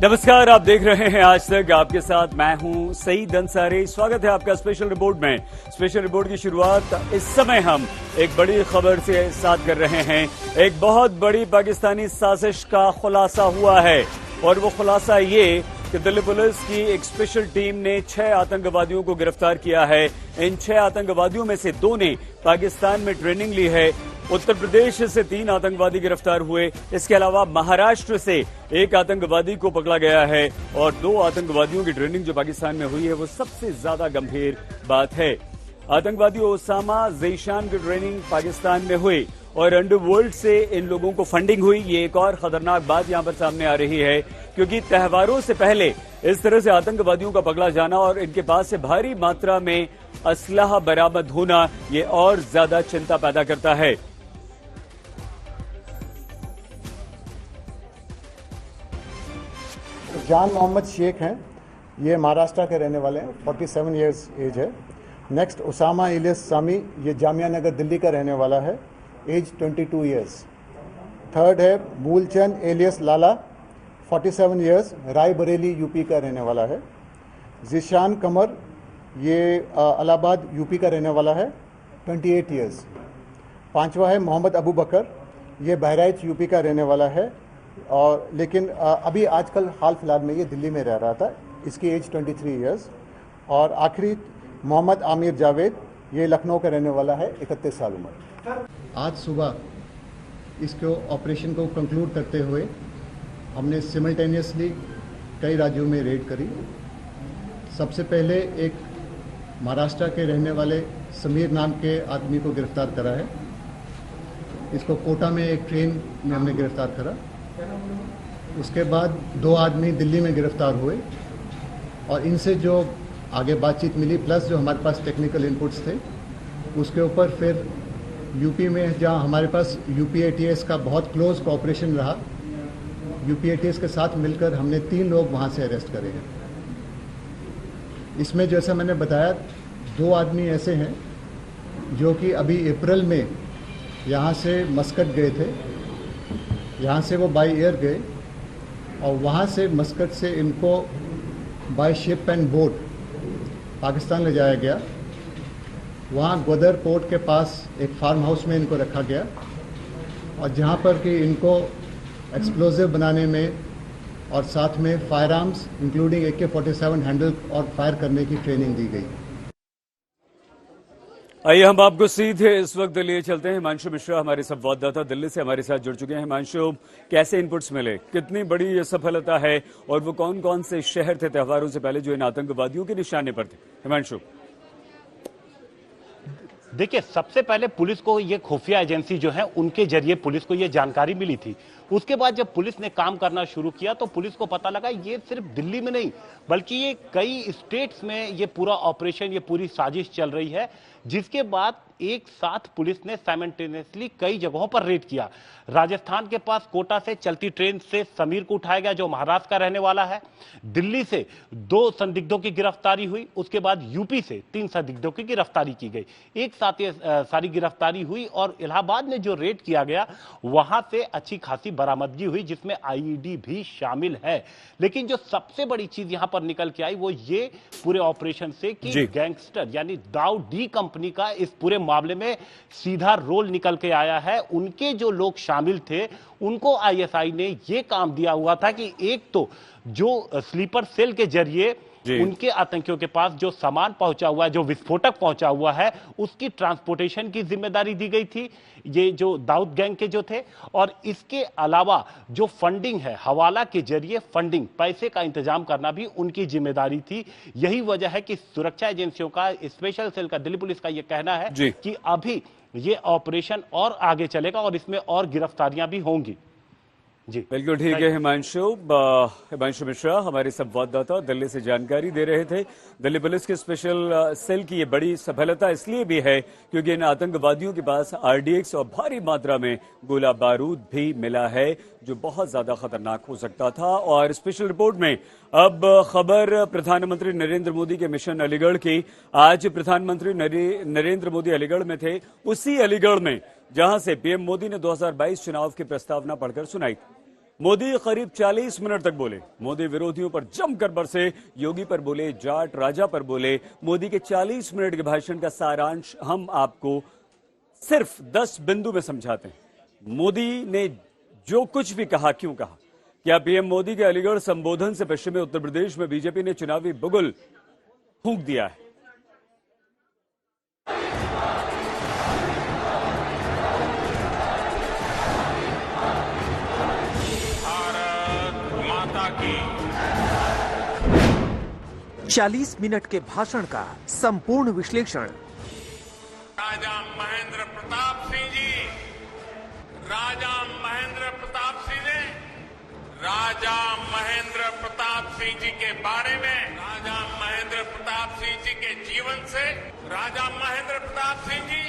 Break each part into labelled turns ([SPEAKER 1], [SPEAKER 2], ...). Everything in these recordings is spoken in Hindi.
[SPEAKER 1] नमस्कार, आप देख रहे हैं आज तक। आपके साथ मैं हूं सईद अंसारी। स्वागत है आपका स्पेशल रिपोर्ट में। स्पेशल रिपोर्ट की शुरुआत इस समय हम एक बड़ी खबर से साथ कर रहे हैं। एक बहुत बड़ी पाकिस्तानी साजिश का खुलासा हुआ है और वो खुलासा ये कि दिल्ली पुलिस की एक स्पेशल टीम ने 6 आतंकवादियों को गिरफ्तार किया है। इन 6 आतंकवादियों में से 2 ने पाकिस्तान में ट्रेनिंग ली है। उत्तर प्रदेश से 3 आतंकवादी गिरफ्तार हुए। इसके अलावा महाराष्ट्र से 1 आतंकवादी को पकड़ा गया है और 2 आतंकवादियों की ट्रेनिंग जो पाकिस्तान में हुई है वो सबसे ज्यादा गंभीर बात है। आतंकवादी ओसामा ज़ीशान की ट्रेनिंग पाकिस्तान में हुई और अंडरवर्ल्ड से इन लोगों को फंडिंग हुई। ये एक और खतरनाक बात यहां पर सामने आ रही है, क्योंकि त्योहारों से पहले इस तरह से आतंकवादियों का पकड़ा जाना और इनके पास से भारी मात्रा में असलहा बरामद होना ये और ज्यादा चिंता पैदा करता है।
[SPEAKER 2] जान मोहम्मद शेख हैं, ये महाराष्ट्र के रहने वाले हैं, 47 इयर्स एज है। नेक्स्ट ओसामा इलियास सामी, ये जामिया नगर दिल्ली का रहने वाला है, एज 22 इयर्स। थर्ड है मूलचंद एलियस लाला, 47 इयर्स, रायबरेली यूपी का रहने वाला है। ज़ीशान कमर, ये इलाहाबाद यूपी का रहने वाला है, 28 इयर्स। पांचवा है मोहम्मद अबू बकर, ये बहराइच यूपी का रहने वाला है और लेकिन अभी आजकल हाल फिलहाल में ये दिल्ली में रह रहा था, इसकी एज 23 इयर्स। और आखिरी मोहम्मद आमिर जावेद, ये लखनऊ का रहने वाला है, 31 साल उम्र।
[SPEAKER 3] आज सुबह इसको ऑपरेशन को कंक्लूड करते हुए हमने सिमल्टेनियसली कई राज्यों में रेड करी। सबसे पहले एक महाराष्ट्र के रहने वाले समीर नाम के आदमी को गिरफ्तार करा है। इसको कोटा में एक ट्रेन में हमने गिरफ्तार करा। उसके बाद 2 आदमी दिल्ली में गिरफ्तार हुए और इनसे जो आगे बातचीत मिली प्लस जो हमारे पास टेक्निकल इनपुट्स थे उसके ऊपर फिर यूपी में जहां हमारे पास यूपीएटीएस का बहुत क्लोज कोऑपरेशन रहा, यूपीएटीएस के साथ मिलकर हमने 3 लोग वहां से अरेस्ट करे हैं। इसमें जैसा मैंने बताया 2 आदमी ऐसे हैं जो कि अभी अप्रैल में यहाँ से मस्कट गए थे। यहाँ से वो बाय एयर गए और वहाँ से मस्कट से इनको by ship and boat Pakistan ले जाया गया। वहाँ ग्वादर पोर्ट के पास एक फार्म हाउस में इनको रखा गया और जहाँ पर कि इनको एक्सप्लोजिव बनाने में और साथ में fire arms including AK-47 handle और फायर करने की ट्रेनिंग दी गई।
[SPEAKER 1] आइए हम आपको सीधे इस वक्त लिए चलते हैं। हिमांशु मिश्रा हमारे संवाददाता दिल्ली से हमारे साथ जुड़ चुके हैं। हिमांशु, कैसे इनपुट्स मिले, कितनी बड़ी ये सफलता है और वो कौन कौन से शहर थे त्योहारों से पहले जो इन आतंकवादियों के निशाने पर थे? हिमांशु,
[SPEAKER 4] देखिए, सबसे पहले पुलिस को ये खुफिया एजेंसी जो है उनके जरिए पुलिस को ये जानकारी मिली थी। उसके बाद जब पुलिस ने काम करना शुरू किया तो पुलिस को पता लगा ये सिर्फ दिल्ली में नहीं बल्कि ये कई स्टेट्स में ये पूरा ऑपरेशन, ये पूरी साजिश चल रही है। जिसके बाद एक साथ पुलिस ने साइमल्टेनियसली कई जगहों पर रेड किया। राजस्थान के पास कोटा से चलती ट्रेन से समीर को उठाया गया जो महाराष्ट्र का रहने वाला है। दिल्ली से 2 संदिग्धों की गिरफ्तारी हुई। उसके बाद यूपी से 3 संदिग्धों की गिरफ्तारी की गई। एक साथ ये सारी गिरफ्तारी हुई और इलाहाबाद में जो रेड किया गया वहां से अच्छी खासी बरामदगी हुई जिसमें आईईडी भी शामिल है। लेकिन जो सबसे बड़ी चीज यहां पर निकल के आई वो ये पूरे ऑपरेशन से कि गैंगस्टर यानी दाऊद डी कंपनी का इस पूरे मामले में सीधा रोल निकल के आया है। उनके जो लोग शामिल थे उनको आईएसआई ने यह काम दिया हुआ था कि एक तो जो स्लीपर सेल के जरिए उनके आतंकियों के पास जो सामान पहुंचा हुआ है, जो विस्फोटक पहुंचा हुआ है, उसकी ट्रांसपोर्टेशन की जिम्मेदारी दी गई थी ये जो दाऊद गैंग के जो थे। और इसके अलावा जो फंडिंग है, हवाला के जरिए फंडिंग, पैसे का इंतजाम करना भी उनकी जिम्मेदारी थी। यही वजह है कि सुरक्षा एजेंसियों का, स्पेशल सेल का, दिल्ली पुलिस का यह कहना है कि अभी ये ऑपरेशन और आगे चलेगा और इसमें और गिरफ्तारियां भी होंगी। जी
[SPEAKER 1] बिल्कुल ठीक है हिमांशु मिश्रा हमारे संवाददाता दिल्ली से जानकारी दे रहे थे। दिल्ली पुलिस के स्पेशल सेल की ये बड़ी सफलता इसलिए भी है क्योंकि इन आतंकवादियों के पास आरडीएक्स और भारी मात्रा में गोला बारूद भी मिला है जो बहुत ज्यादा खतरनाक हो सकता था। और स्पेशल रिपोर्ट में अब खबर प्रधानमंत्री नरेंद्र मोदी के मिशन अलीगढ़ की। आज प्रधानमंत्री नरेंद्र मोदी अलीगढ़ में थे, उसी अलीगढ़ में जहां से पीएम मोदी ने 2022 चुनाव की प्रस्तावना पढ़कर सुनाई। मोदी करीब 40 मिनट तक बोले। मोदी विरोधियों पर जमकर बरसे, योगी पर बोले, जाट राजा पर बोले। मोदी के 40 मिनट के भाषण का सारांश हम आपको सिर्फ 10 बिंदु में समझाते हैं। मोदी ने जो कुछ भी कहा, क्यों कहा? क्या पीएम मोदी के अलीगढ़ संबोधन से पश्चिमी उत्तर प्रदेश में बीजेपी ने चुनावी बुगुल फूंक दिया है?
[SPEAKER 5] भारत माता की
[SPEAKER 6] 40 मिनट के भाषण का संपूर्ण विश्लेषण।
[SPEAKER 5] राजा महेंद्र प्रताप सिंह जी, राजा महेंद्र प्रताप सिंह ने राजा महेंद्र प्रताप सिंह जी के बारे में, राजा महेंद्र प्रताप सिंह जी के जीवन से, राजा महेंद्र प्रताप सिंह जी,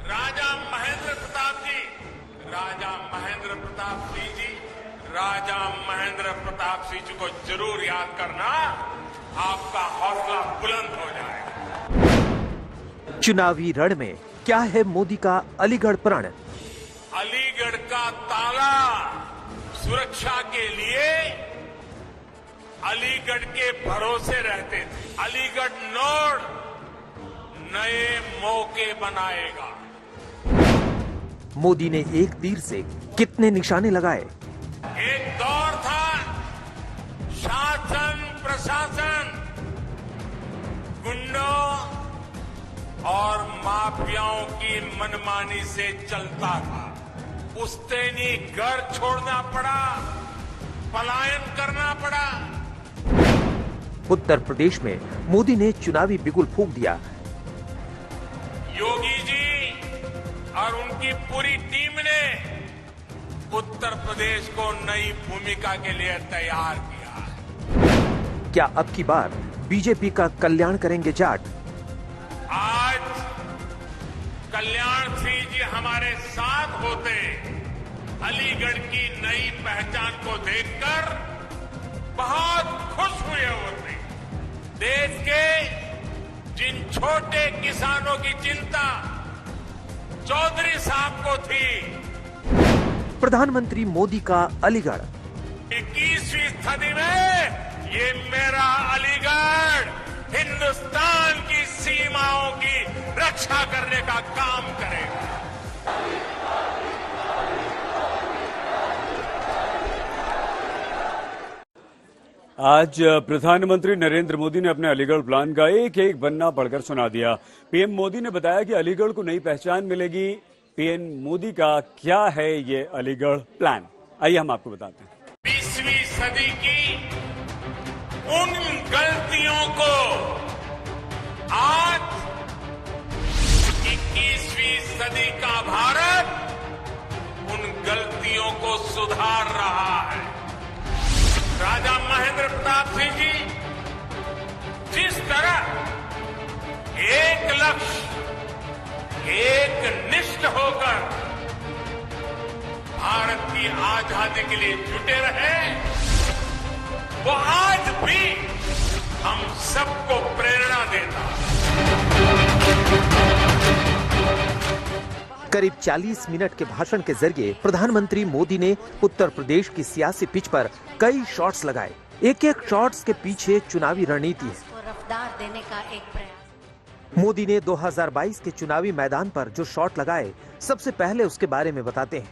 [SPEAKER 5] राजा महेंद्र प्रताप जी, राजा महेंद्र प्रताप सिंह जी, राजा महेंद्र प्रताप सिंह जी को जरूर याद करना, आपका हौसला बुलंद हो जाएगा।
[SPEAKER 6] चुनावी रण में क्या है मोदी का अलीगढ़ प्रण?
[SPEAKER 5] अलीगढ़ का ताला सुरक्षा के लिए अलीगढ़ के भरोसे रहते थे। अलीगढ़ नोड नए मौके बनाएगा।
[SPEAKER 6] मोदी ने एक तीर से कितने निशाने लगाए?
[SPEAKER 5] एक दौर था शासन प्रशासन गुंडों और माफियाओं की मनमानी से चलता था। पुश्तैनी घर छोड़ना पड़ा, पलायन करना पड़ा।
[SPEAKER 6] उत्तर प्रदेश में मोदी ने चुनावी बिगुल फूंक दिया।
[SPEAKER 5] योगी जी और उनकी पूरी टीम ने उत्तर प्रदेश को नई भूमिका के लिए तैयार किया है।
[SPEAKER 6] क्या अब की बार बीजेपी का कल्याण करेंगे जाट?
[SPEAKER 5] आज कल्याण सिंह जी हमारे साथ होते, अलीगढ़ की नई पहचान को देखकर बहुत खुश हुए होते। देश के जिन छोटे किसानों की चिंता चौधरी साहब को थी,
[SPEAKER 6] प्रधानमंत्री मोदी का अलीगढ़।
[SPEAKER 5] 21वीं सदी में ये मेरा अलीगढ़ हिंदुस्तान की सीमाओं की रक्षा करने का काम करेगा।
[SPEAKER 1] आज प्रधानमंत्री नरेंद्र मोदी ने अपने अलीगढ़ प्लान का एक एक पन्ना पढ़कर सुना दिया। पीएम मोदी ने बताया कि अलीगढ़ को नई पहचान मिलेगी। पीएम मोदी का क्या है ये अलीगढ़ प्लान, आइए हम आपको बताते हैं।
[SPEAKER 5] 20वीं सदी की उन गलतियों को आज 21वीं सदी का भारत उन गलतियों को सुधार रहा है। राजा महेंद्र प्रताप सिंह जी जिस तरह एक लक्ष्य, एक निष्ठ होकर भारत की आजादी के लिए जुटे रहे, वो आज भी हम सबको प्रेरणा देता है।
[SPEAKER 6] करीब 40 मिनट के भाषण के जरिए प्रधानमंत्री मोदी ने उत्तर प्रदेश की सियासी पिच पर कई शॉट्स लगाए। एक एक शॉट्स के पीछे चुनावी रणनीति है।
[SPEAKER 7] रफ्तार देने का एक प्रयास।
[SPEAKER 6] मोदी ने 2022 के चुनावी मैदान पर जो शॉट लगाए, सबसे पहले उसके बारे में बताते हैं,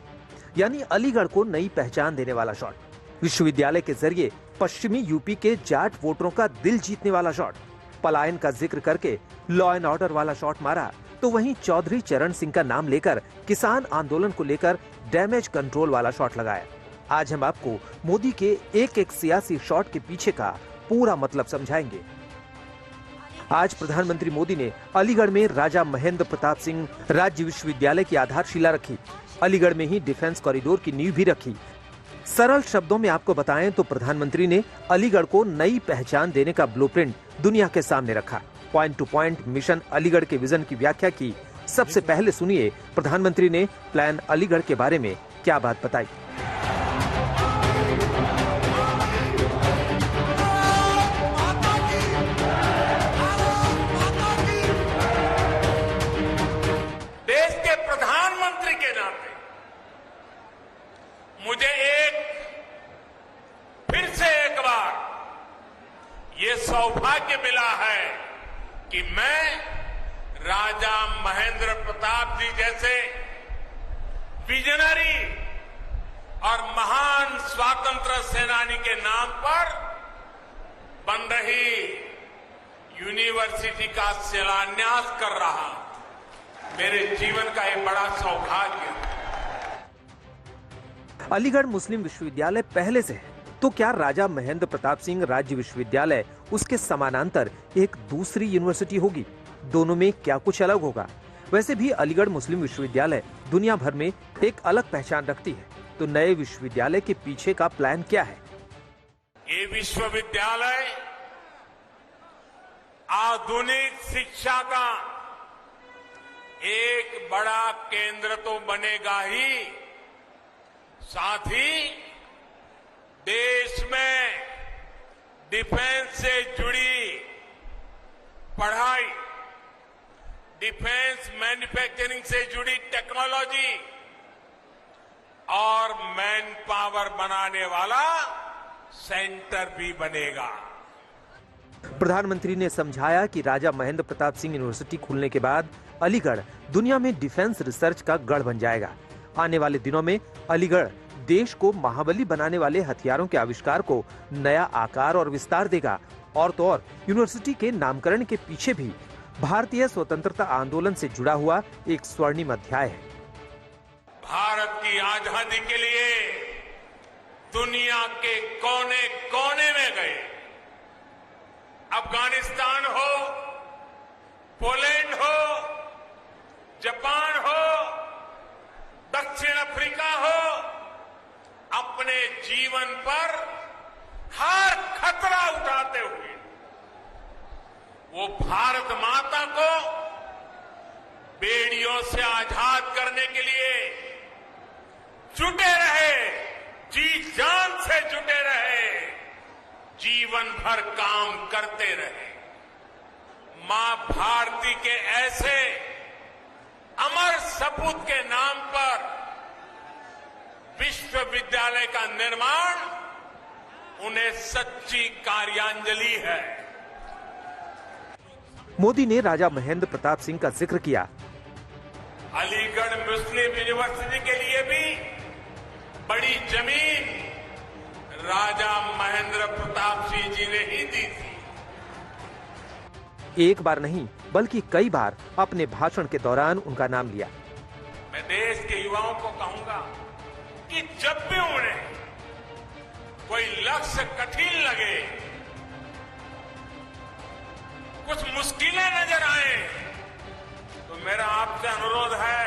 [SPEAKER 6] यानी अलीगढ़ को नई पहचान देने वाला शॉट, विश्वविद्यालय के जरिए पश्चिमी यूपी के जाट वोटरों का दिल जीतने वाला शॉट, पलायन का जिक्र करके लॉ एंड ऑर्डर वाला शॉट मारा, तो वहीं चौधरी चरण सिंह का नाम लेकर किसान आंदोलन को लेकर डैमेज कंट्रोल वाला शॉट लगाया। आज हम आपको मोदी के एक एक सियासी शॉट के पीछे का पूरा मतलब समझाएंगे। आज प्रधानमंत्री मोदी ने अलीगढ़ में राजा महेंद्र प्रताप सिंह राज्य विश्वविद्यालय की आधारशिला रखी। अलीगढ़ में ही डिफेंस कॉरिडोर की नींव भी रखी। सरल शब्दों में आपको बताएं तो प्रधानमंत्री ने अलीगढ़ को नई पहचान देने का ब्लूप्रिंट दुनिया के सामने रखा। Point two point mission Aligarh के विजन की व्याख्या की। सबसे पहले सुनिए प्रधानमंत्री ने प्लान अलीगढ़ के बारे में क्या बात बताई।
[SPEAKER 5] देश के प्रधानमंत्री के नाते मुझे एक सौभाग्य मिला है कि मैं राजा महेंद्र प्रताप जी जैसे विजनरी और महान स्वातंत्र सेनानी के नाम पर बन रही यूनिवर्सिटी का शिलान्यास कर रहा मेरे जीवन का एक बड़ा सौभाग्य है।
[SPEAKER 6] अलीगढ़ मुस्लिम विश्वविद्यालय पहले से है, तो क्या राजा महेंद्र प्रताप सिंह राज्य विश्वविद्यालय उसके समानांतर एक दूसरी यूनिवर्सिटी होगी? दोनों में क्या कुछ अलग होगा? वैसे भी अलीगढ़ मुस्लिम विश्वविद्यालय दुनिया भर में एक अलग पहचान रखती है, तो नए विश्वविद्यालय के पीछे का प्लान क्या है?
[SPEAKER 5] ये विश्वविद्यालय आधुनिक शिक्षा का एक बड़ा केंद्र तो बनेगा ही, साथ ही देश में डिफेंस से जुड़ी पढ़ाई, डिफेंस मैन्युफैक्चरिंग से जुड़ी टेक्नोलॉजी और मैन पावर बनाने वाला सेंटर भी बनेगा।
[SPEAKER 6] प्रधानमंत्री ने समझाया कि राजा महेंद्र प्रताप सिंह यूनिवर्सिटी खुलने के बाद अलीगढ़ दुनिया में डिफेंस रिसर्च का गढ़ बन जाएगा। आने वाले दिनों में अलीगढ़ देश को महाबली बनाने वाले हथियारों के आविष्कार को नया आकार और विस्तार देगा। और तो और यूनिवर्सिटी के नामकरण के पीछे भी भारतीय स्वतंत्रता आंदोलन से जुड़ा हुआ एक स्वर्णिम अध्याय है।
[SPEAKER 5] भारत की आजादी के लिए दुनिया के कोने कोने में गए, अफगानिस्तान हो, पोलैंड हो, जापान हो, दक्षिण अफ्रीका हो, अपने जीवन पर हर खतरा उठाते हुए वो भारत माता को बेड़ियों से आजाद करने के लिए जुटे रहे, जी जान से जुटे रहे, जीवन भर काम करते रहे। मां भारती के ऐसे अमर सपूत के नाम पर विश्वविद्यालय का निर्माण उन्हें सच्ची कार्यांजलि है।
[SPEAKER 6] मोदी ने राजा महेंद्र प्रताप सिंह का जिक्र किया।
[SPEAKER 5] अलीगढ़ मुस्लिम यूनिवर्सिटी के लिए भी बड़ी जमीन राजा महेंद्र प्रताप सिंह जी ने ही दी थी।
[SPEAKER 6] एक बार नहीं बल्कि कई बार अपने भाषण के दौरान उनका नाम लिया।
[SPEAKER 5] मैं देश के युवाओं को कहूंगा कि जब भी उन्हें कोई लक्ष्य कठिन लगे, कुछ मुश्किलें नजर आए, तो मेरा आपसे अनुरोध है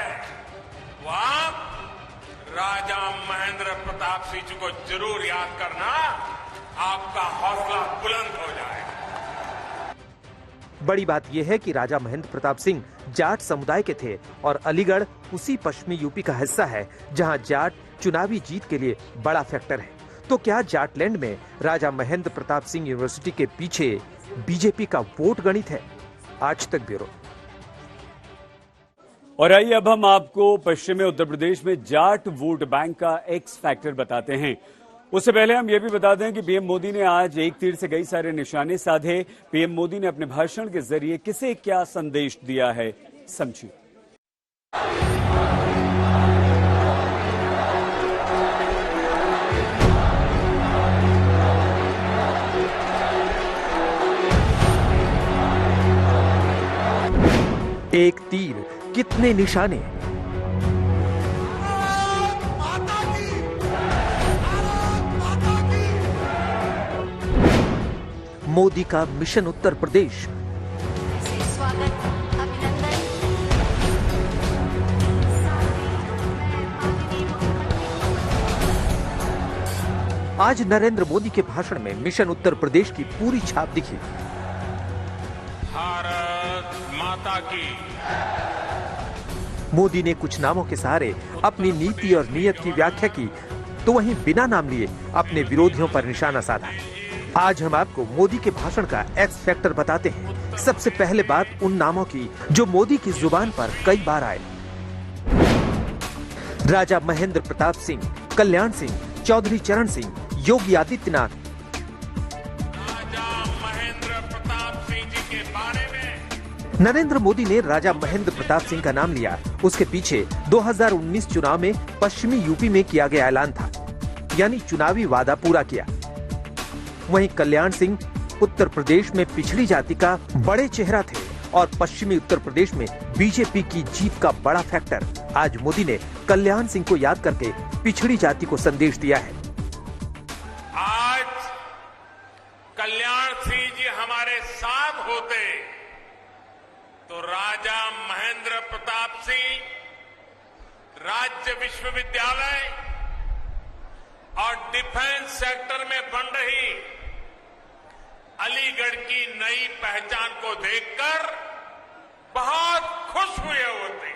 [SPEAKER 5] वो आप राजा महेंद्र प्रताप सिंह जी को जरूर याद करना, आपका हौसला बुलंद हो जाएगा।
[SPEAKER 6] बड़ी बात यह है कि राजा महेंद्र प्रताप सिंह जाट समुदाय के थे और अलीगढ़ उसी पश्चिमी यूपी का हिस्सा है जहां जाट चुनावी जीत के लिए बड़ा फैक्टर है। तो क्या जाटलैंड में राजा महेंद्र प्रताप सिंह यूनिवर्सिटी के पीछे बीजेपी का वोट गणित है? आज तक ब्यूरो।
[SPEAKER 1] और आइए अब हम आपको पश्चिमी उत्तर प्रदेश में जाट वोट बैंक का एक्स फैक्टर बताते हैं। उससे पहले हम ये भी बता दें कि पीएम मोदी ने आज एक तीर से कई सारे निशाने साधे। पीएम मोदी ने अपने भाषण के जरिए किसे क्या संदेश दिया है, समझिए।
[SPEAKER 6] एक तीर कितने निशाने? मोदी का मिशन उत्तर प्रदेश।
[SPEAKER 7] स्वागत, अभिनंदन।
[SPEAKER 6] आज नरेंद्र मोदी के भाषण में मिशन उत्तर प्रदेश की पूरी छाप दिखी।
[SPEAKER 5] भारत माता की।
[SPEAKER 6] मोदी ने कुछ नामों के सहारे अपनी नीति और नीयत की व्याख्या की, तो वहीं बिना नाम लिए अपने विरोधियों पर निशाना साधा। आज हम आपको मोदी के भाषण का एक्स फैक्टर बताते हैं। सबसे पहले बात उन नामों की जो मोदी की जुबान पर कई बार आए। राजा महेंद्र प्रताप सिंह, कल्याण सिंह, चौधरी चरण सिंह, योगी आदित्यनाथ।
[SPEAKER 5] राजा महेंद्र
[SPEAKER 6] नरेंद्र मोदी ने राजा महेंद्र प्रताप सिंह का नाम लिया। उसके पीछे 2019 चुनाव में पश्चिमी यूपी में किया गया ऐलान था, यानी चुनावी वादा पूरा किया। वहीं कल्याण सिंह उत्तर प्रदेश में पिछड़ी जाति का बड़े चेहरा थे और पश्चिमी उत्तर प्रदेश में बीजेपी की जीत का बड़ा फैक्टर। आज मोदी ने कल्याण सिंह को याद करके पिछड़ी जाति को संदेश दिया है।
[SPEAKER 5] आज कल्याण सिंह जी हमारे साथ होते तो राजा महेंद्र प्रताप सिंह राज्य विश्वविद्यालय और डिफेंस सेक्टर में बन रही अलीगढ़ की नई पहचान को देखकर बहुत खुश हुए होते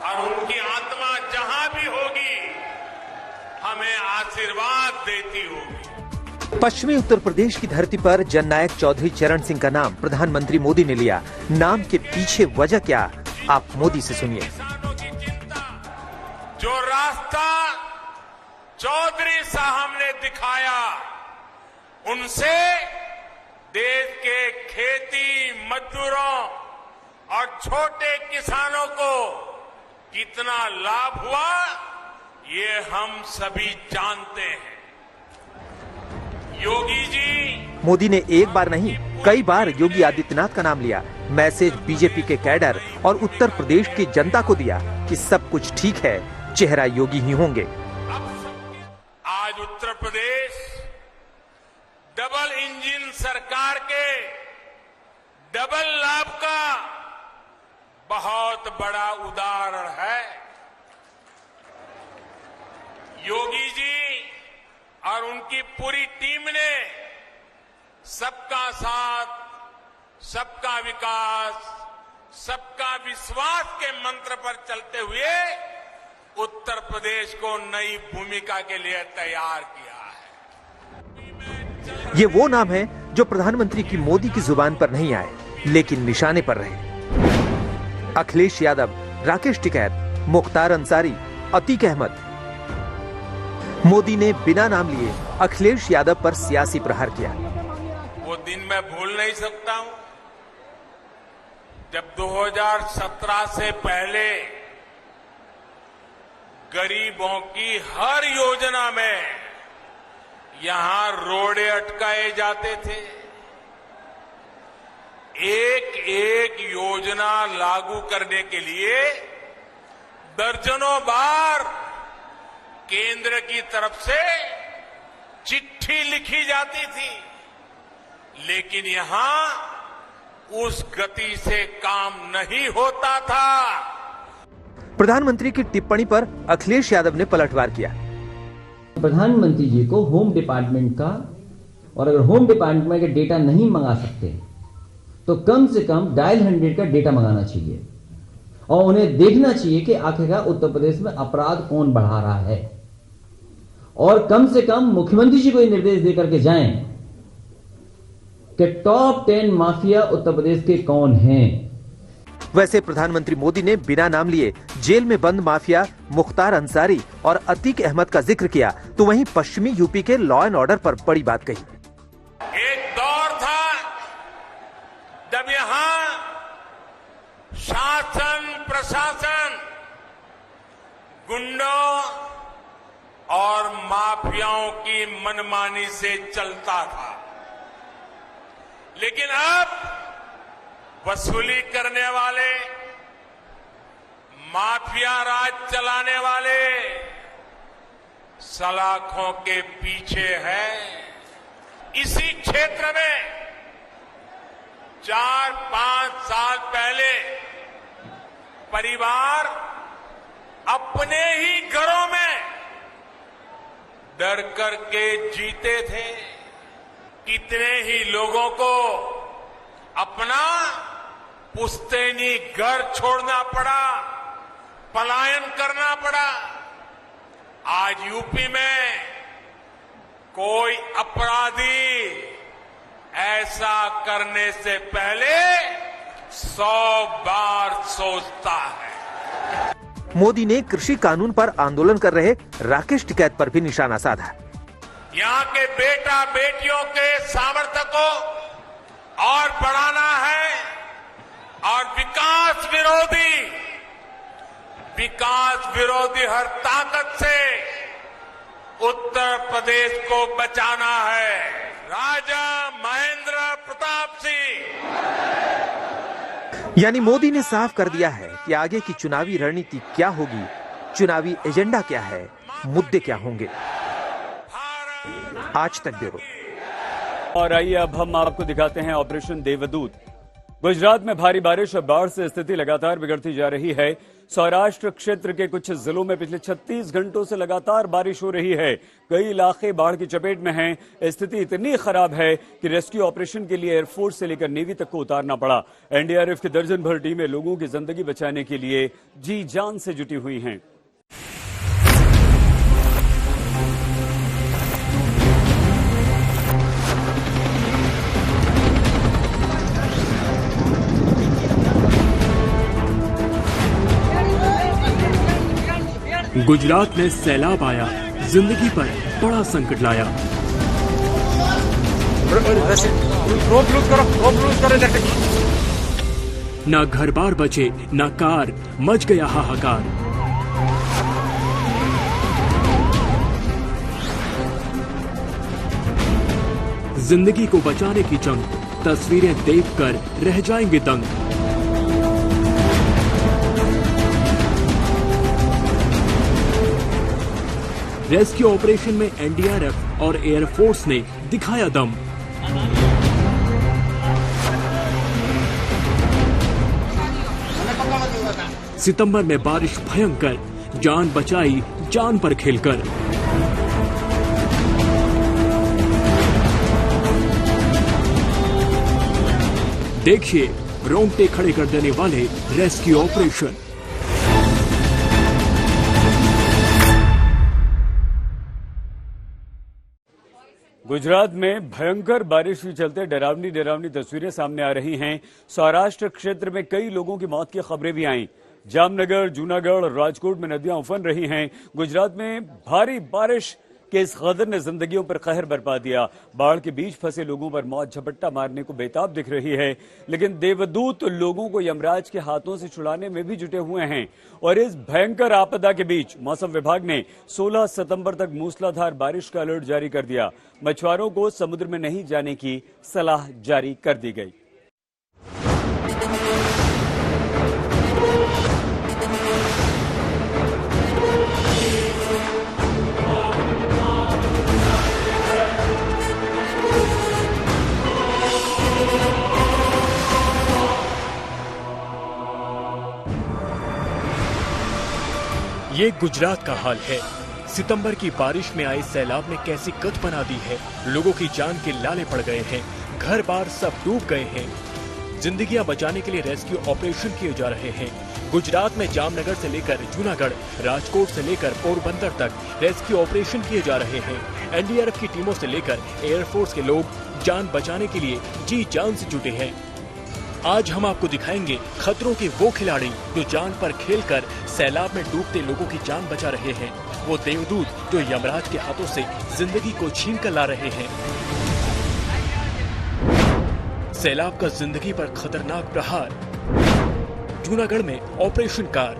[SPEAKER 5] और उनकी आत्मा जहां भी होगी हमें आशीर्वाद देती होगी।
[SPEAKER 6] पश्चिमी उत्तर प्रदेश की धरती पर जननायक चौधरी चरण सिंह का नाम प्रधानमंत्री मोदी ने लिया। नाम के पीछे वजह क्या, आप मोदी से सुनिए।
[SPEAKER 5] किसानों की चिंता, जो रास्ता चौधरी साहब ने दिखाया, उनसे देश के खेती मजदूरों और छोटे किसानों को कितना लाभ हुआ, ये हम सभी जानते हैं। योगी जी,
[SPEAKER 6] मोदी ने एक बार नहीं कई बार योगी आदित्यनाथ का नाम लिया। मैसेज बीजेपी के कैडर और उत्तर प्रदेश की जनता को दिया कि सब कुछ ठीक है, चेहरा योगी ही होंगे।
[SPEAKER 5] आज उत्तर प्रदेश डबल इंजन सरकार के डबल लाभ का बहुत बड़ा उदाहरण है। योगी जी और उनकी पूरी टीम ने सबका साथ, सबका विकास, सबका विश्वास के मंत्र पर चलते हुए उत्तर प्रदेश को नई भूमिका के लिए तैयार किया है।
[SPEAKER 6] ये वो नाम है जो प्रधानमंत्री की मोदी की जुबान पर नहीं आए, लेकिन निशाने पर रहे। अखिलेश यादव, राकेश टिकैत, मुख्तार अंसारी, अतीक अहमद। मोदी ने बिना नाम लिए अखिलेश यादव पर सियासी प्रहार किया।
[SPEAKER 5] वो दिन मैं भूल नहीं सकता हूं जब 2017 से पहले गरीबों की हर योजना में यहां रोड़े अटकाए जाते थे। एक एक योजना लागू करने के लिए दर्जनों बार केंद्र की तरफ से चिट्ठी लिखी जाती थी, लेकिन यहां उस गति से काम नहीं होता था।
[SPEAKER 6] प्रधानमंत्री की टिप्पणी पर अखिलेश यादव ने पलटवार किया।
[SPEAKER 8] प्रधानमंत्री जी को होम डिपार्टमेंट का, और अगर होम डिपार्टमेंट का डेटा नहीं मंगा सकते तो कम से कम डायल 100 का डेटा मंगाना चाहिए और उन्हें देखना चाहिए कि आखिरकार उत्तर प्रदेश में अपराध कौन बढ़ा रहा है, और कम से कम मुख्यमंत्री जी को ये निर्देश देकर के जाएं कि टॉप 10 माफिया उत्तर प्रदेश के कौन हैं।
[SPEAKER 6] वैसे प्रधानमंत्री मोदी ने बिना नाम लिए जेल में बंद माफिया मुख्तार अंसारी और अतीक अहमद का जिक्र किया, तो वहीं पश्चिमी यूपी के लॉ एंड ऑर्डर पर बड़ी बात कही।
[SPEAKER 5] एक दौर था जब यहां शासन प्रशासन गुंडों और माफियाओं की मनमानी से चलता था, लेकिन अब वसूली करने वाले, माफिया राज चलाने वाले सलाखों के पीछे हैं। इसी क्षेत्र में 4-5 साल पहले परिवार अपने ही घरों में डर करके जीते थे। कितने ही लोगों को अपना पुश्तैनी घर छोड़ना पड़ा, पलायन करना पड़ा। आज यूपी में कोई अपराधी ऐसा करने से पहले 100 बार सोचता है।
[SPEAKER 6] मोदी ने कृषि कानून पर आंदोलन कर रहे राकेश टिकैत पर भी निशाना साधा।
[SPEAKER 5] यहाँ के बेटा बेटियों के सामर्थ्य को और बढ़ाना है, और विकास विरोधी हर ताकत से उत्तर प्रदेश को बचाना है। राजा महेंद्र प्रताप सिंह।
[SPEAKER 6] यानी मोदी ने साफ कर दिया है कि आगे की चुनावी रणनीति क्या होगी, चुनावी एजेंडा क्या है, मुद्दे क्या होंगे। आज तक ब्यूरो।
[SPEAKER 1] और आइए अब हम आपको दिखाते हैं ऑपरेशन देवदूत। गुजरात में भारी बारिश और बाढ़ से स्थिति लगातार बिगड़ती जा रही है। सौराष्ट्र क्षेत्र के कुछ जिलों में पिछले 36 घंटों से लगातार बारिश हो रही है। कई इलाके बाढ़ की चपेट में हैं। स्थिति इतनी खराब है कि रेस्क्यू ऑपरेशन के लिए एयरफोर्स से लेकर नेवी तक को उतारना पड़ा। एनडीआरएफ की दर्जन भर टीमें लोगों की जिंदगी बचाने के लिए जी जान से जुटी हुई हैं।
[SPEAKER 9] गुजरात में सैलाब आया, जिंदगी पर बड़ा संकट लाया। ना घर बार बचे, ना कार, मच गया हाहाकार। जिंदगी को बचाने की जंग, तस्वीरें देखकर रह जाएंगे दंग। रेस्क्यू ऑपरेशन में एनडीआरएफ और एयरफोर्स ने दिखाया दम। सितंबर में बारिश भयंकर, जान बचाई जान पर खेलकर। देखिए रोंगटे खड़े कर देने वाले रेस्क्यू ऑपरेशन।
[SPEAKER 1] गुजरात में भयंकर बारिश के चलते डरावनी तस्वीरें सामने आ रही हैं। सौराष्ट्र क्षेत्र में कई लोगों की मौत की खबरें भी आईं। जामनगर, जूनागढ़ और राजकोट में नदियां उफन रही हैं। गुजरात में भारी बारिश के इस कदर ने जिंदगियों पर कहर बरपा दिया। बाढ़ के बीच फंसे लोगों पर मौत झपट्टा मारने को बेताब दिख रही है, लेकिन देवदूत लोगों को यमराज के हाथों से छुड़ाने में भी जुटे हुए हैं। और इस भयंकर आपदा के बीच मौसम विभाग ने 16 सितंबर तक मूसलाधार बारिश का अलर्ट जारी कर दिया। मछुआरों को समुद्र में नहीं जाने की सलाह जारी कर दी गई।
[SPEAKER 9] ये गुजरात का हाल है। सितंबर की बारिश में आए सैलाब ने कैसी गत बना दी है। लोगों की जान के लाले पड़ गए हैं, घर बार सब डूब गए हैं। जिंदगियां बचाने के लिए रेस्क्यू ऑपरेशन किए जा रहे हैं। गुजरात में जामनगर से लेकर जूनागढ़, राजकोट से लेकर पोरबंदर तक रेस्क्यू ऑपरेशन किए जा रहे हैं। एनडीआरएफ की टीमों से लेकर एयरफोर्स के लोग जान बचाने के लिए जी जान से जुटे हैं। आज हम आपको दिखाएंगे खतरों के वो खिलाड़ी जो जान पर खेलकर सैलाब में डूबते लोगों की जान बचा रहे हैं। वो देवदूत जो यमराज के हाथों से जिंदगी को छीन कर ला रहे हैं। सैलाब का जिंदगी पर खतरनाक प्रहार। जूनागढ़ में ऑपरेशन कार।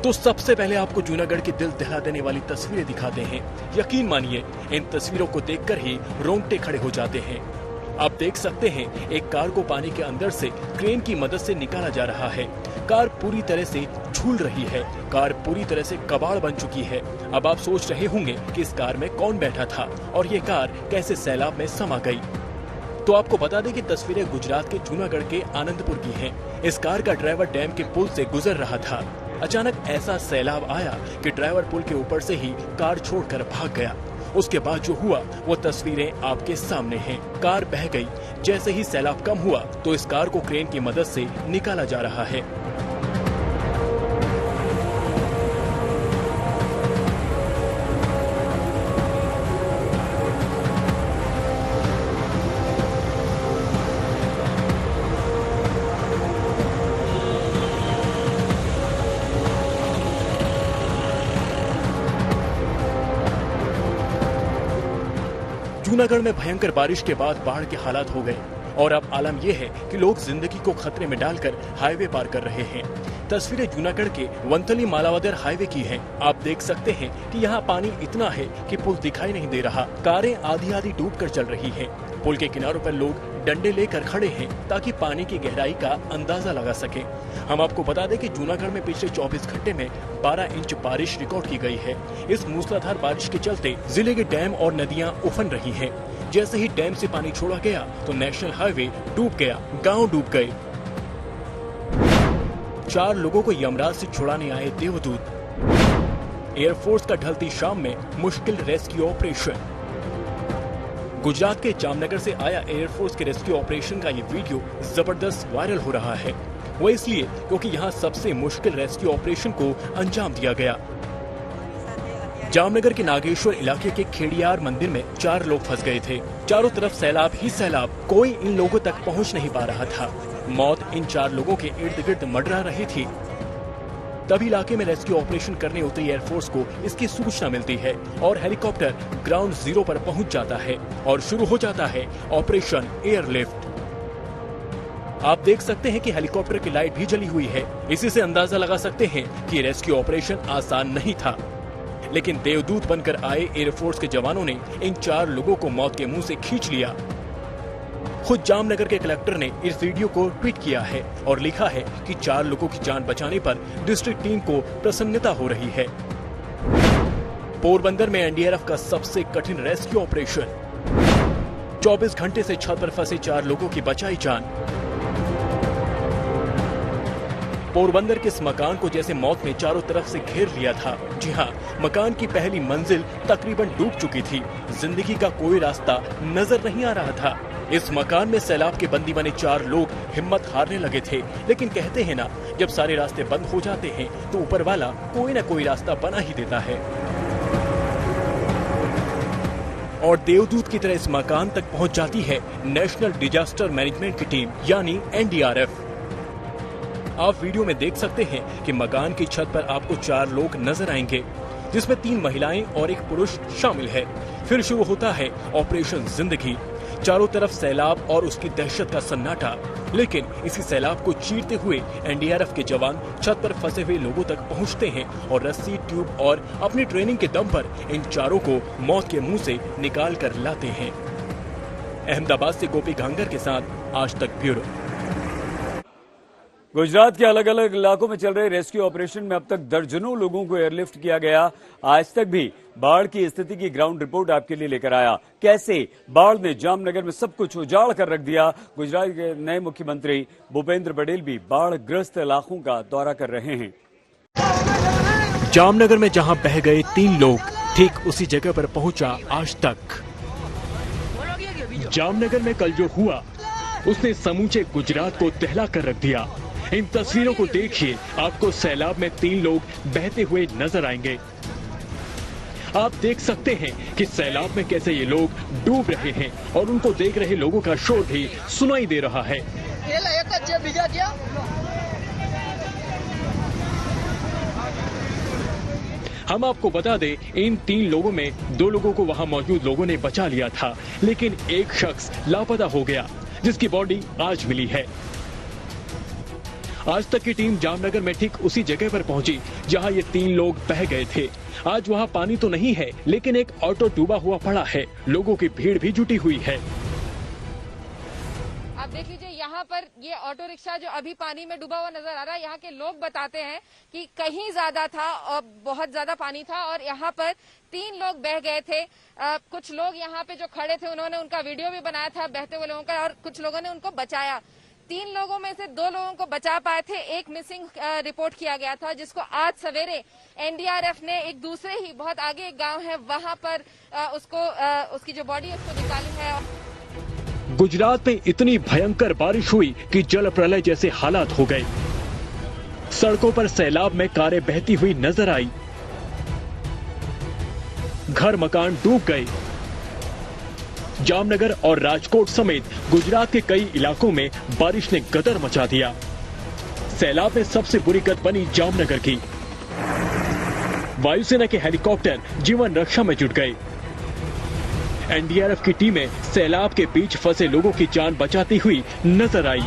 [SPEAKER 9] तो सबसे पहले आपको जूनागढ़ की दिल दहला देने वाली तस्वीरें दिखाते हैं। यकीन मानिए, इन तस्वीरों को देखकर ही रोंगटे खड़े हो जाते हैं। आप देख सकते हैं एक कार को पानी के अंदर से क्रेन की मदद से निकाला जा रहा है। कार पूरी तरह से झूल रही है। कार पूरी तरह से कबाड़ बन चुकी है। अब आप सोच रहे होंगे कि इस कार में कौन बैठा था और ये कार कैसे सैलाब में समा गई। तो आपको बता दें कि तस्वीरें गुजरात के जूनागढ़ के आनंदपुर की हैं। इस कार का ड्राइवर डैम के पुल से गुजर रहा था। अचानक ऐसा सैलाब आया कि ड्राइवर पुल के ऊपर से ही कार छोड़कर भाग गया। उसके बाद जो हुआ वो तस्वीरें आपके सामने हैं। कार बह गई। जैसे ही सैलाब कम हुआ तो इस कार को क्रेन की मदद से निकाला जा रहा है। जूनागढ़ में भयंकर बारिश के बाद बाढ़ के हालात हो गए। और अब आलम यह है कि लोग जिंदगी को खतरे में डालकर हाईवे पार कर रहे हैं। तस्वीरें जूनागढ़ के वंतली मालावदर हाईवे की हैं। आप देख सकते हैं कि यहाँ पानी इतना है कि पुल दिखाई नहीं दे रहा। कारें आधी आधी डूब कर चल रही हैं। पुल के किनारों पर लोग डंडे लेकर खड़े हैं ताकि पानी की गहराई का अंदाजा लगा सके। हम आपको बता दें कि जूनागढ़ में पिछले 24 घंटे में 12 इंच बारिश रिकॉर्ड की गई है। इस मूसलाधार बारिश के चलते जिले के डैम और नदियां उफन रही हैं। जैसे ही डैम से पानी छोड़ा गया तो नेशनल हाईवे डूब गया, गांव डूब गए। 4 लोगों को यमराज से छुड़ाने आए देवदूत। एयरफोर्स का ढलती शाम में मुश्किल रेस्क्यू ऑपरेशन। गुजरात के जामनगर से आया एयरफोर्स के रेस्क्यू ऑपरेशन का ये वीडियो जबरदस्त वायरल हो रहा है। वो इसलिए क्योंकि यहाँ सबसे मुश्किल रेस्क्यू ऑपरेशन को अंजाम दिया गया। जामनगर के नागेश्वर इलाके के खेड़ियार मंदिर में 4 लोग फंस गए थे। चारों तरफ सैलाब ही सैलाब, कोई इन लोगों तक पहुँच नहीं पा रहा था। मौत इन 4 लोगों के इर्द गिर्द मंडरा रही थी। तभी इलाके में रेस्क्यू ऑपरेशन करने उतरी एयरफोर्स को इसकी सूचना मिलती है और हेलीकॉप्टर ग्राउंड जीरो पर पहुंच जाता है और शुरू हो जाता है ऑपरेशन एयरलिफ्ट। आप देख सकते हैं कि हेलीकॉप्टर की लाइट भी जली हुई है। इसी से अंदाजा लगा सकते हैं कि रेस्क्यू ऑपरेशन आसान नहीं था। लेकिन देवदूत बनकर आए एयरफोर्स के जवानों ने इन 4 लोगों को मौत के मुंह से खींच लिया। खुद जामनगर के कलेक्टर ने इस वीडियो को ट्वीट किया है और लिखा है कि 4 लोगों की जान बचाने पर डिस्ट्रिक्ट टीम को प्रसन्नता हो रही है। पोरबंदर में एनडीआरएफ का सबसे कठिन रेस्क्यू ऑपरेशन। 24 घंटे से छत पर फंसे 4 लोगों की बचाई जान। पोरबंदर के इस मकान को जैसे मौत ने चारों तरफ से घेर लिया था। जी हाँ, मकान की पहली मंजिल तकरीबन डूब चुकी थी। जिंदगी का कोई रास्ता नजर नहीं आ रहा था। इस मकान में सैलाब के बंदी बने 4 लोग हिम्मत हारने लगे थे। लेकिन कहते हैं ना, जब सारे रास्ते बंद हो जाते हैं तो ऊपर वाला कोई न कोई रास्ता बना ही देता है। और देवदूत की तरह इस मकान तक पहुंच जाती है नेशनल डिजास्टर मैनेजमेंट की टीम यानी एनडीआरएफ। आप वीडियो में देख सकते हैं कि मकान की छत पर आपको 4 लोग नजर आएंगे, जिसमें 3 महिलाएं और 1 पुरुष शामिल है। फिर शुरू होता है ऑपरेशन जिंदगी। चारों तरफ सैलाब और उसकी दहशत का सन्नाटा। लेकिन इसी सैलाब को चीरते हुए एनडीआरएफ के जवान छत पर फंसे हुए लोगों तक पहुंचते हैं और रस्सी, ट्यूब और अपनी ट्रेनिंग के दम पर इन 4 को मौत के मुंह से निकाल कर लाते हैं। अहमदाबाद से गोपी घांगर के साथ आज तक ब्यूरो।
[SPEAKER 1] गुजरात के अलग अलग इलाकों में चल रहे रेस्क्यू ऑपरेशन में अब तक दर्जनों लोगों को एयरलिफ्ट किया गया। आज तक भी बाढ़ की स्थिति की ग्राउंड रिपोर्ट आपके लिए लेकर आया। कैसे बाढ़ ने जामनगर में सब कुछ उजाड़ कर रख दिया। गुजरात के नए मुख्यमंत्री भूपेंद्र पटेल भी बाढ़ ग्रस्त इलाकों का दौरा कर रहे हैं।
[SPEAKER 9] जामनगर में जहां बह गए 3 लोग, ठीक उसी जगह पर पहुंचा आज तक। जामनगर में कल जो हुआ उसने समूचे गुजरात को दहला कर रख दिया। इन तस्वीरों को देखिए, आपको सैलाब में 3 लोग बहते हुए नजर आएंगे। आप देख सकते हैं कि सैलाब में कैसे ये लोग डूब रहे हैं और उनको देख रहे लोगों का शोर भी सुनाई दे रहा है। हम आपको बता दें, इन 3 लोगों में 2 लोगों को वहां मौजूद लोगों ने बचा लिया था, लेकिन एक शख्स लापता हो गया, जिसकी बॉडी आज मिली है। आज तक की टीम जामनगर में ठीक उसी जगह पर पहुंची जहां ये 3 लोग बह गए थे। आज वहां पानी तो नहीं है, लेकिन एक ऑटो डूबा हुआ पड़ा है। लोगों की भीड़ भी जुटी हुई है।
[SPEAKER 10] आप देख लीजिए, यहाँ पर ये ऑटो रिक्शा जो अभी पानी में डूबा हुआ नजर आ रहा है, यहाँ के लोग बताते हैं कि कहीं ज्यादा था और बहुत ज्यादा पानी था और यहाँ पर 3 लोग बह गए थे। कुछ लोग यहाँ पे जो खड़े थे उन्होंने उनका वीडियो भी बनाया था बहते हुए लोगों का और कुछ लोगों ने उनको बचाया। 3 लोगों में से 2 लोगों को बचा पाए थे। एक मिसिंग रिपोर्ट किया गया था, जिसको आज सवेरे एनडीआरएफ ने एक दूसरे ही बहुत आगे एक गांव है वहां पर उसकी जो बॉडी है उसको निकाली है।
[SPEAKER 9] गुजरात में इतनी भयंकर बारिश हुई कि जल प्रलय जैसे हालात हो गए। सड़कों पर सैलाब में कारें बहती हुई नजर आई। घर मकान डूब गए। जामनगर और राजकोट समेत गुजरात के कई इलाकों में बारिश ने गदर मचा दिया। सैलाब में सबसे बुरी गत बनी जामनगर की। वायुसेना के हेलीकॉप्टर जीवन रक्षा में जुट गए। एनडीआरएफ की टीमें सैलाब के बीच फंसे लोगों की जान बचाती हुई नजर आई।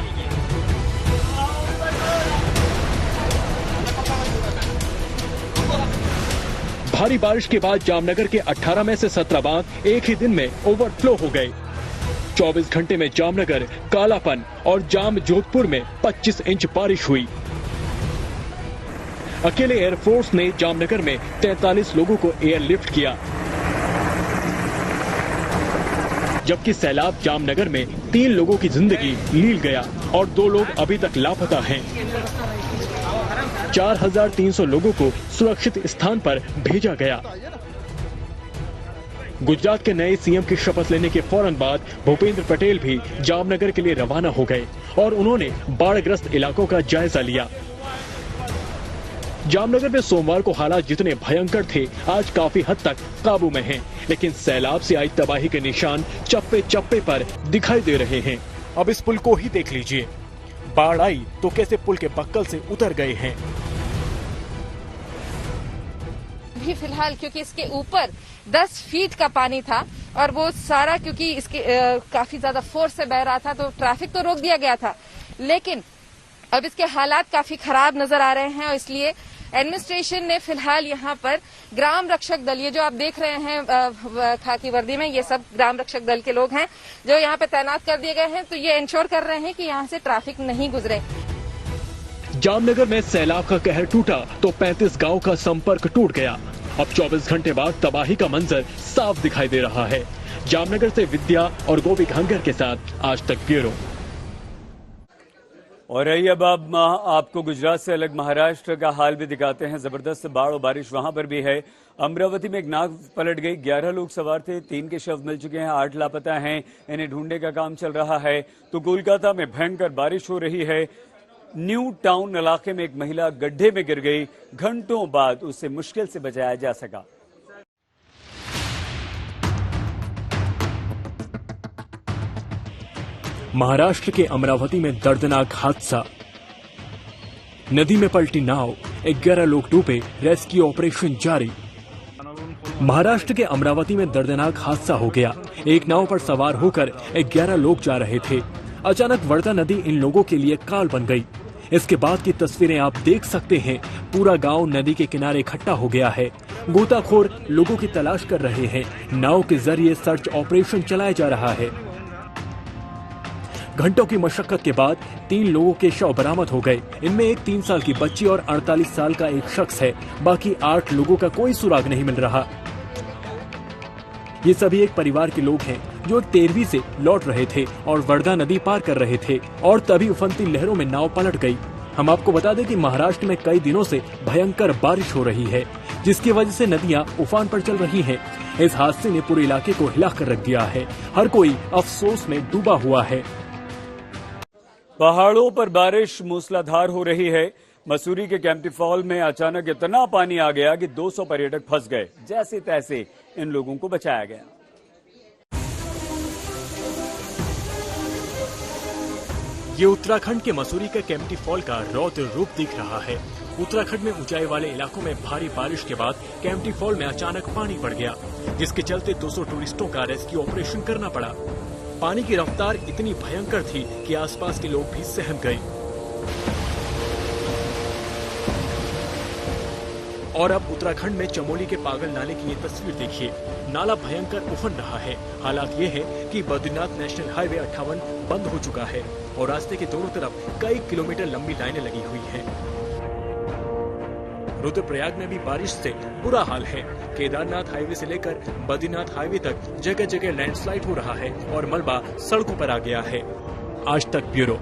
[SPEAKER 9] भारी बारिश के बाद जामनगर के 18 में से 17 बांध एक ही दिन में ओवरफ्लो हो गए। 24 घंटे में जामनगर, कालापन और जाम जोधपुर में 25 इंच बारिश हुई। अकेले एयरफोर्स ने जामनगर में 43 लोगों को एयरलिफ्ट किया, जबकि सैलाब जामनगर में 3 लोगों की जिंदगी लील गया और 2 लोग अभी तक लापता हैं। 4300 लोगों को सुरक्षित स्थान पर भेजा गया। गुजरात के नए सीएम की शपथ लेने के फौरन बाद भूपेंद्र पटेल भी जामनगर के लिए रवाना हो गए और उन्होंने बाढ़ग्रस्त इलाकों का जायजा लिया। जामनगर में सोमवार को हालात जितने भयंकर थे, आज काफी हद तक काबू में हैं, लेकिन सैलाब से आई तबाही के निशान चप्पे चप्पे पर दिखाई दे रहे हैं। अब इस पुल को ही देख लीजिए, बाढ़ आई तो कैसे पुल के बक्कल से उतर गए हैं।
[SPEAKER 10] भी फिलहाल क्योंकि इसके ऊपर 10 फीट का पानी था और वो सारा क्योंकि इसके काफी ज्यादा फोर्स से बह रहा था, तो ट्रैफिक तो रोक दिया गया था, लेकिन अब इसके हालात काफी खराब नजर आ रहे हैं और इसलिए एडमिनिस्ट्रेशन ने फिलहाल यहाँ पर ग्राम रक्षक दल, ये जो आप देख रहे हैं खाकी वर्दी में, ये सब ग्राम रक्षक दल के लोग हैं जो यहाँ पे तैनात कर दिए गए हैं। तो ये इंश्योर कर रहे हैं कि यहाँ से ट्रैफिक नहीं गुजरे।
[SPEAKER 9] जामनगर में सैलाब का कहर टूटा तो 35 गांव का संपर्क टूट गया। अब 24 घंटे बाद तबाही का मंजर साफ दिखाई दे रहा है। जामनगर से विद्या और गोपी घंगर के साथ आज तक ब्यूरो।
[SPEAKER 1] और रही अब आपको गुजरात से अलग महाराष्ट्र का हाल भी दिखाते हैं। जबरदस्त बाढ़ और बारिश वहां पर भी है। अमरावती में एक नाव पलट गई, 11 लोग सवार थे, 3 के शव मिल चुके हैं, 8 लापता हैं, इन्हें ढूंढने का काम चल रहा है। तो कोलकाता में भयंकर बारिश हो रही है। न्यू टाउन इलाके में एक महिला गड्ढे में गिर गई, घंटों बाद उसे मुश्किल से बचाया जा सका।
[SPEAKER 9] महाराष्ट्र के अमरावती में दर्दनाक हादसा, नदी में पलटी नाव, 11 लोग डूबे, रेस्क्यू ऑपरेशन जारी। महाराष्ट्र के अमरावती में दर्दनाक हादसा हो गया। एक नाव पर सवार होकर 11 लोग जा रहे थे। अचानक वर्धा नदी इन लोगों के लिए काल बन गई। इसके बाद की तस्वीरें आप देख सकते हैं। पूरा गांव नदी के किनारे इकट्ठा हो गया है। गोताखोर लोगों की तलाश कर रहे हैं। नाव के जरिए सर्च ऑपरेशन चलाया जा रहा है। घंटों की मशक्कत के बाद 3 लोगों के शव बरामद हो गए। इनमें एक 3 साल की बच्ची और 48 साल का एक शख्स है। बाकी 8 लोगों का कोई सुराग नहीं मिल रहा। ये सभी एक परिवार के लोग हैं जो 13वीं से लौट रहे थे और वर्धा नदी पार कर रहे थे और तभी उफनती लहरों में नाव पलट गई। हम आपको बता दें कि महाराष्ट्र में कई दिनों से भयंकर बारिश हो रही है, जिसकी वजह से नदियां उफान पर चल रही हैं। इस हादसे ने पूरे इलाके को हिला कर रख दिया है। हर कोई अफसोस में डूबा हुआ है।
[SPEAKER 1] पहाड़ों पर बारिश मूसलाधार हो रही है। मसूरी के कैंपटी फॉल में अचानक इतना पानी आ गया कि 200 पर्यटक फंस गए। जैसे तैसे इन लोगों को बचाया गया।
[SPEAKER 9] ये उत्तराखंड के मसूरी के कैंपटी फॉल का रौद्र रूप दिख रहा है। उत्तराखंड में ऊंचाई वाले इलाकों में भारी बारिश के बाद कैंपटी फॉल में अचानक पानी बढ़ गया, जिसके चलते 200 टूरिस्टों का रेस्क्यू ऑपरेशन करना पड़ा। पानी की रफ्तार इतनी भयंकर थी कि आसपास के लोग भी सहम गए। और अब उत्तराखंड में चमोली के पागल नाले की ये तस्वीर देखिए। नाला भयंकर उफन रहा है। हालात ये है कि बद्रीनाथ नेशनल हाईवे 58 बंद हो चुका है और रास्ते के दोनों तरफ कई किलोमीटर लंबी लाइनें लगी हुई हैं। रुद्रप्रयाग में भी बारिश से बुरा हाल है। केदारनाथ हाईवे से लेकर बद्रीनाथ हाईवे तक जगह जगह लैंडस्लाइड हो रहा है और मलबा सड़कों पर आ गया है। आज तक ब्यूरो।